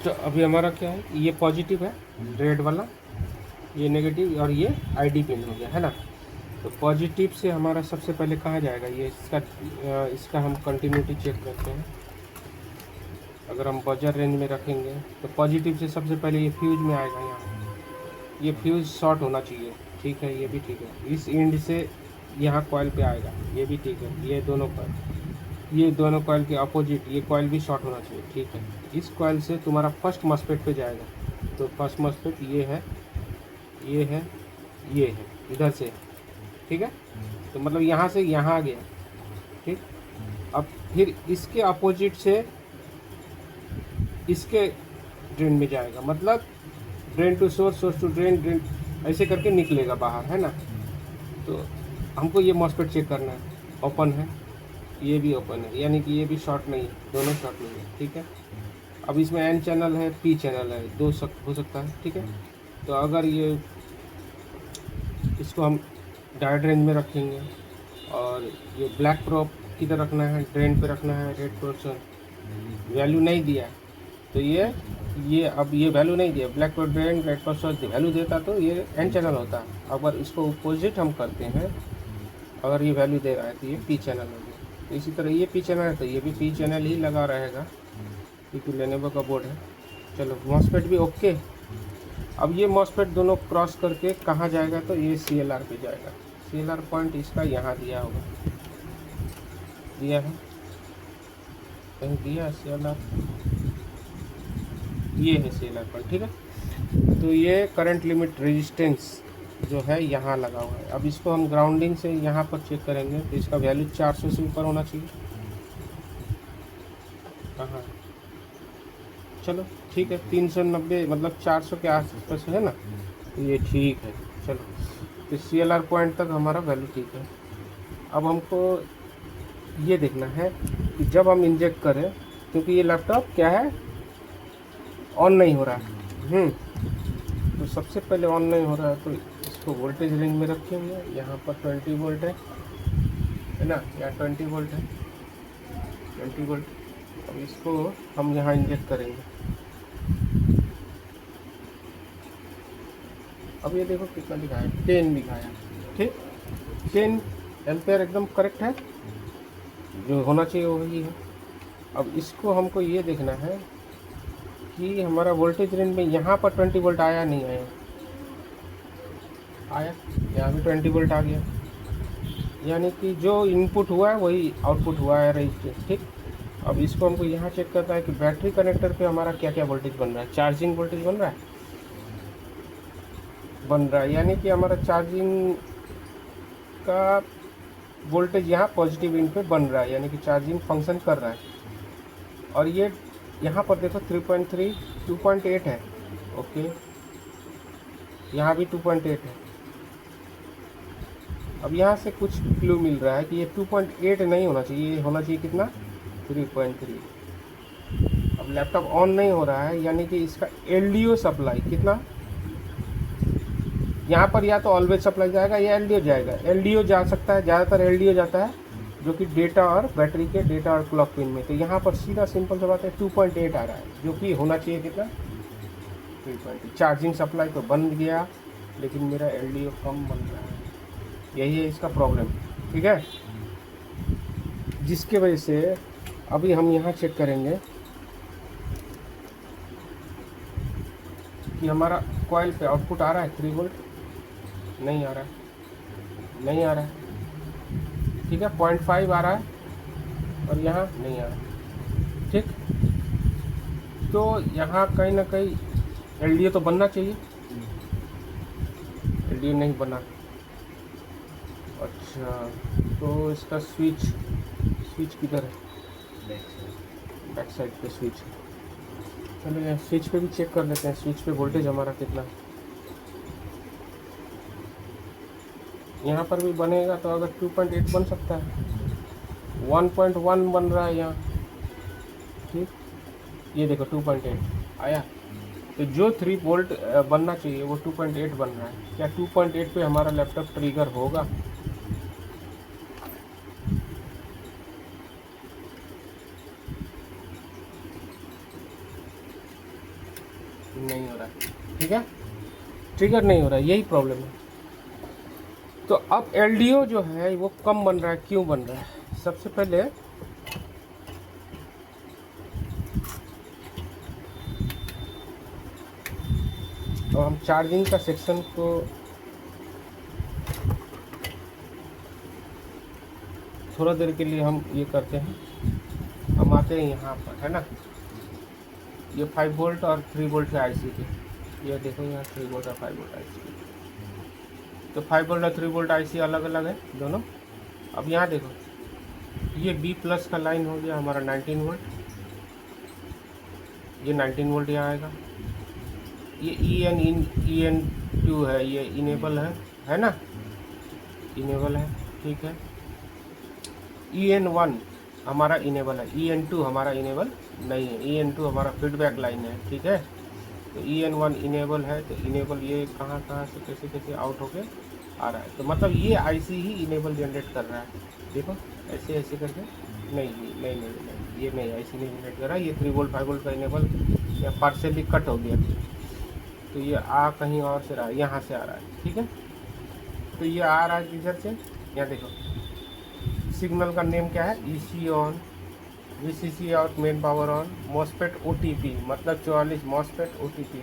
तो अभी हमारा क्या है, ये पॉजिटिव है रेड वाला, ये नेगेटिव, और ये आईडी पिन हो गया है ना। तो पॉजिटिव से हमारा सबसे पहले कहाँ जाएगा, ये इसका हम कंटिन्यूटी चेक करते हैं। अगर हम बजर रेंज में रखेंगे तो पॉजिटिव से सबसे पहले ये फ्यूज में आएगा। यहाँ ये फ्यूज शॉर्ट होना चाहिए, ठीक है, ये भी ठीक है। इस एंड से यहाँ कॉइल पे आएगा, ये भी ठीक है। ये दोनों कॉइल के अपोजिट ये कॉइल भी शॉर्ट होना चाहिए, ठीक है। इस कॉइल से तुम्हारा फर्स्ट मॉस्फेट पे जाएगा। तो फर्स्ट मॉस्फेट ये है, ये है, ये है, इधर से, ठीक है। तो मतलब यहाँ से यहाँ आ गया, ठीक। अब फिर इसके अपोजिट से इसके ड्रेन में जाएगा, मतलब drain to source, source to drain, drain ऐसे करके निकलेगा बाहर, है ना। तो हमको ये मॉस्फेट चेक करना है, ओपन है, ये भी ओपन है, यानी कि ये भी शॉर्ट नहीं है, दोनों शॉर्ट नहीं है, ठीक है। अब इसमें एन चैनल है, पी चैनल है, दो हो सकता है, ठीक है। तो अगर ये इसको हम डायोड रेंज में रखेंगे और ये ब्लैक प्रोब किधर रखना है, ड्रेन पे रखना है, रेड पोर्शन वैल्यू नहीं दिया है, तो ये अब ये वैल्यू नहीं दिया, black probe drain red portion value देता तो ये एन चैनल होता है। अगर इसको अपोजिट हम करते हैं, अगर ये वैल्यू दे रहा है तो ये पी चैनल हो गया। तो इसी तरह ये पी चैनल है तो ये भी पी चैनल ही लगा रहेगा, क्योंकि लेनेवो का बोर्ड है। चलो मॉस्फेट भी ओके। अब ये मॉस्फेट दोनों क्रॉस करके कहाँ जाएगा, तो ये सी एल आर पे जाएगा। सी एल आर पॉइंट इसका यहाँ दिया होगा, दिया है कहीं, दिया सी एल आर, ये है सी एल आर पॉइंट, ठीक है। तो ये करंट लिमिट रेजिस्टेंस जो है यहाँ लगा हुआ है। अब इसको हम ग्राउंडिंग से यहाँ पर चेक करेंगे तो इसका वैल्यू 400 से ऊपर होना चाहिए। हाँ चलो ठीक है, 390 मतलब 400 के आसपास है ना, तो ये ठीक है। चलो तो सी एल आर पॉइंट तक हमारा वैल्यू ठीक है। अब हमको ये देखना है कि जब हम इंजेक्ट करें, क्योंकि ये लैपटॉप क्या है, ऑन नहीं हो रहा है, तो सबसे पहले ऑन नहीं हो रहा है तो इसको वोल्टेज रेंज में रखेंगे। यहाँ पर 20 वोल्ट है ना, यहाँ 20 वोल्ट है, 20 वोल्ट। अब इसको हम यहाँ इंजेक्ट करेंगे। अब ये देखो कितना दिखाया, 10 दिखाया, ठीक, 10 एम्पेयर एकदम करेक्ट है, जो होना चाहिए वही है। अब इसको हमको ये देखना है कि हमारा वोल्टेज रेंज में यहाँ पर 20 वोल्ट आया नहीं आया, आया, यहाँ भी 20 वोल्ट आ गया, यानी कि जो इनपुट हुआ है वही आउटपुट हुआ है रजिस्टेंस, ठीक। अब इसको हमको यहाँ चेक करना है कि बैटरी कनेक्टर पे हमारा क्या क्या वोल्टेज बन रहा है। चार्जिंग वोल्टेज बन रहा है, यानी कि हमारा चार्जिंग का वोल्टेज यहाँ पॉजिटिव इन पे बन रहा है, यानी कि चार्जिंग फंक्शन कर रहा है। और ये यहाँ पर देखो 3.3 2.8 है, ओके, यहाँ भी 2.8 है। अब यहाँ से कुछ क्लू मिल रहा है कि ये 2.8 नहीं होना चाहिए, ये होना चाहिए कितना, 3.3। अब लैपटॉप ऑन नहीं हो रहा है, यानी कि इसका एलडीओ सप्लाई कितना, यहाँ पर या तो ऑलवेज सप्लाई जाएगा या एलडीओ जाएगा। एलडीओ जा सकता है, ज़्यादातर एलडीओ जाता है, जो कि डेटा और बैटरी के डेटा और क्लॉक पिन में। तो यहाँ पर सीधा सिंपल सा बात है 2.8 आ रहा है, जो कि होना चाहिए कितना, 3.8। चार्जिंग सप्लाई तो बन गया, लेकिन मेरा एलडीओ कम बन रहा है, यही है इसका प्रॉब्लम, ठीक है। जिसके वजह से अभी हम यहाँ चेक करेंगे कि हमारा कॉइल पे आउटपुट आ रहा है 3 वोल्ट, नहीं आ रहा है, नहीं आ रहा है, ठीक है। 0.5 आ रहा है और यहाँ नहीं आ रहा है, ठीक। तो यहाँ कहीं ना कहीं एलडीओ तो बनना चाहिए, एलडीओ नहीं बना। अच्छा, तो इसका स्विच किधर है, बैक साइड पे स्विच है। चलो यहाँ स्विच पे भी चेक कर लेते हैं, स्विच पे वोल्टेज हमारा कितना है। यहाँ पर भी बनेगा तो अगर 2.8 बन सकता है, 1.1 बन रहा है यहाँ, ठीक। ये देखो 2.8 आया, तो जो 3 वोल्ट बनना चाहिए वो 2.8 बन रहा है। क्या 2.8 पे हमारा लैपटॉप ट्रिगर होगा? नहीं हो रहा है, ठीक है, ट्रिगर नहीं हो रहा है, यही प्रॉब्लम है। तो अब LDO जो है वो कम बन रहा है, क्यों बन रहा है? सबसे पहले तो हम चार्जिंग का सेक्शन को थोड़ा देर के लिए हम ये करते हैं, हम आते हैं यहाँ पर, है ना, ये 5 वोल्ट और 3 वोल्ट के IC के, ये देखो यहाँ 3 वोल्ट और 5 वोल्ट IC। तो 5 वोल्ट और 3 वोल्ट IC अलग अलग है दोनों। अब यहाँ देखो, ये B प्लस का लाइन हो गया हमारा 19 वोल्ट, ये 19 वोल्ट यहाँ आएगा। ये EN2 है, ये इनेबल है ना, इनेबल है, ठीक है। EN1 हमारा इनेबल है, EN2 हमारा इनेबल नहीं है, EN2 हमारा फीडबैक लाइन है, ठीक है। तो EN1 इनेबल है, तो इनेबल ये कहाँ से कैसे कैसे आउट होके आ रहा है, तो मतलब ये IC ही इनेबल जनरेट कर रहा है। देखो ऐसे ऐसे करके, नहीं नहीं नहीं नहीं, नहीं ये नहीं, IC नहीं जनरेट कर रहा है, ये 3 वोल्ट 5 वोल्ट का इनेबल या पार्शियली कट हो गया, तो ये आ कहीं और से रहा है, यहाँ से आ रहा है, ठीक है। तो ये आ रहा है किधर से, यहाँ देखो, सिग्नल का नेम क्या है, EC on, VCC out, main power on, MOSFET OTP, मतलब 44 मॉसफेट OTP।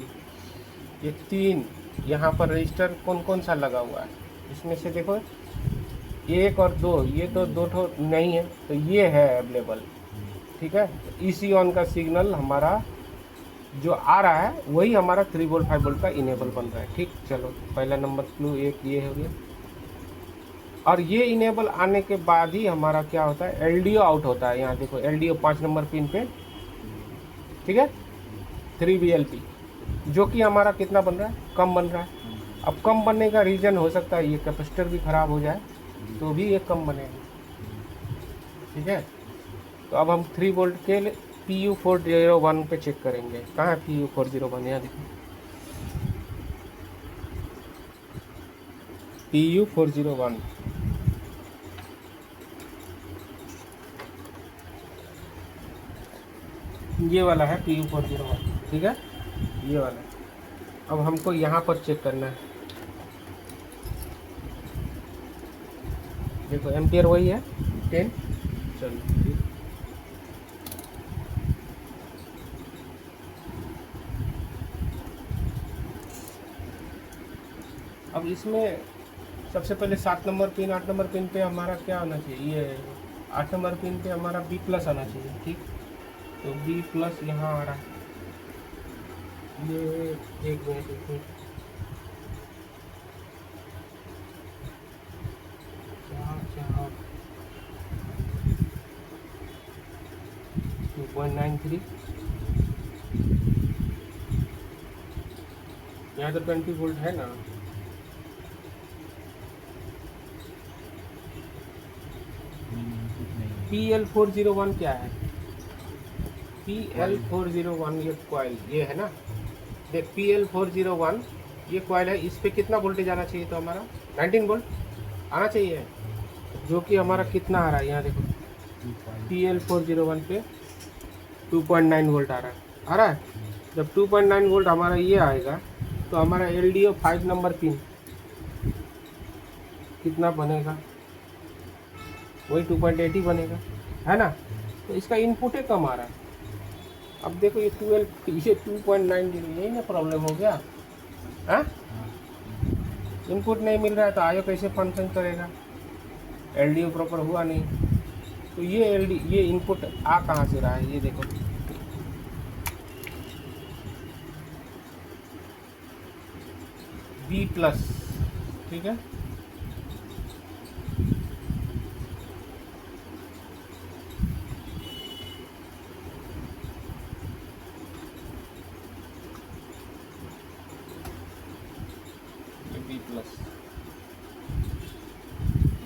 ये 3 यहाँ पर रजिस्टर कौन कौन सा लगा हुआ है, इसमें से देखो 1 और 2, ये तो 2 ठो नहीं है, तो ये है अवेलेबल, ठीक है। तो EC ऑन का सिग्नल हमारा जो आ रहा है वही हमारा 3 वोल्ट 5 वोल्ट का इनेबल बन रहा है, ठीक। चलो पहला नंबर क्लू एक ये हो गया। और ये इनेबल आने के बाद ही हमारा क्या होता है, LDO आउट होता है। यहाँ देखो LDO 5 नंबर पिन पे, ठीक है, 3VLP, जो कि हमारा कितना बन रहा है, कम बन रहा है। अब कम बनने का रीज़न हो सकता है ये कैपेसिटर भी ख़राब हो जाए तो भी ये कम बनेगा, ठीक है। तो अब हम 3 वोल्ट के PU401 पे चेक करेंगे। कहाँ है PU401, यहाँ देखो, PU401, ये वाला है PU401, ठीक है, ये वाला। अब हमको यहाँ पर चेक करना है, देखो एम्पियर वही है 10। चलो ठीक, अब इसमें सबसे पहले 7 नंबर पिन 8 नंबर पिन पे हमारा क्या आना चाहिए, ये 8 नंबर पिन पे हमारा B प्लस आना चाहिए, ठीक। तो B प्लस यहाँ आ रहा है, ये एक मिनट, क्या 2.93, यहाँ तो 20 वोल्ट है ना। PL401 क्या है, PL401 ये कॉइल, ये है ना, देख PL401 ये कॉइल है, इस पे कितना वोल्टेज आना चाहिए, तो हमारा 19 वोल्ट आना चाहिए, जो कि हमारा कितना आ रहा है, यहाँ देखो PL401 पे 2.9 वोल्ट आ रहा है। जब 2.9 वोल्ट हमारा ये आएगा तो हमारा LDO 5 नंबर पिन कितना बनेगा, वही 2.80 बनेगा, है ना। तो इसका इनपुट ही कम आ रहा है। अब देखो ये 2.90, यही ना प्रॉब्लम हो गया, हाँ, इनपुट नहीं मिल रहा है तो आयो कैसे फंक्शन करेगा, LDO प्रॉपर हुआ नहीं। तो ये इनपुट आ कहाँ से रहा है, ये देखो, B प्लस, ठीक है, ये B प्लस,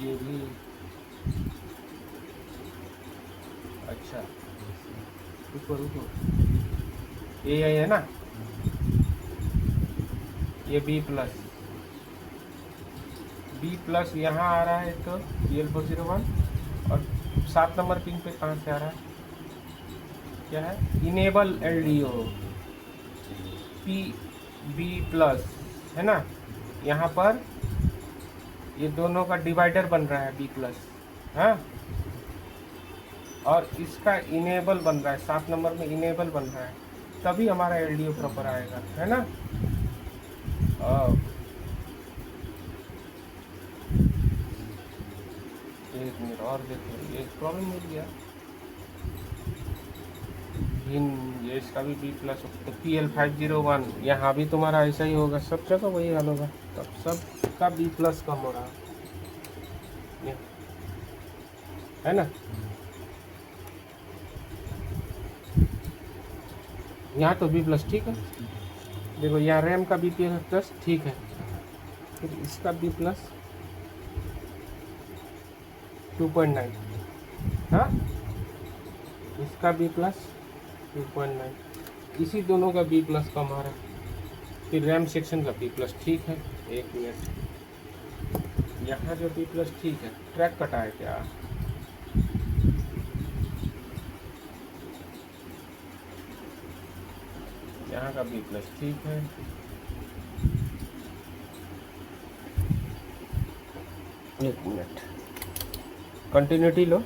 ये भी, अच्छा रुको, ये है ना, ये B प्लस यहाँ आ रहा है, तो PL401, और 7 नंबर पिन पे कहाँ से आ रहा है, क्या है, enable LDO, P B plus है ना, यहाँ पर ये दोनों का डिवाइडर बन रहा है बी प्लस, हाँ, और इसका इनेबल बन रहा है, 7 नंबर में इनेबल बन रहा है, तभी हमारा एलडीओ प्रॉपर आएगा, है ना। एक मिनट और देखो, ये प्रॉब्लम मिल गया, ये इसका भी बी प्लस, तो PL501 यहाँ भी तुम्हारा ऐसा ही होगा, सब जगह वही हाल होगा, तब सब का बी प्लस कम हो रहा है ना। यहाँ तो बी प्लस ठीक है, देखो यहाँ रैम का बी प्लस ठीक है, फिर इसका बी प्लस 2.9, हाँ, इसका बी प्लस 2.9, इसी दोनों का बी प्लस कम आ रहा है, फिर रैम सेक्शन का बी प्लस ठीक है। एक मिनट, यहाँ जो बी प्लस ठीक है, ट्रैक कटा है क्या? यहाँ का बी प्लस ठीक है, एक मिनट, कंटिन्यूटी लो,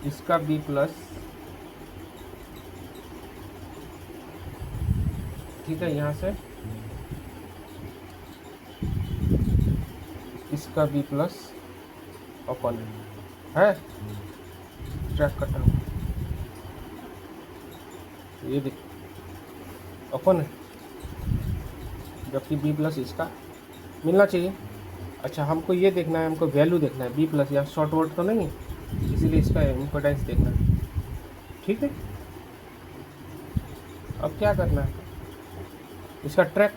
इसका बी प्लस ठीक है, यहाँ से इसका बी प्लस ओपन है, ट्रैक कटा हुआ, ये देख ओपन है, जबकि बी प्लस इसका मिलना चाहिए। अच्छा, हमको ये देखना है, हमको वैल्यू देखना है बी प्लस, या शॉर्ट वर्ड तो नहीं है, इसीलिए इसका इम्पोर्टेंस देखना है, ठीक है। अब क्या करना है, इसका ट्रैक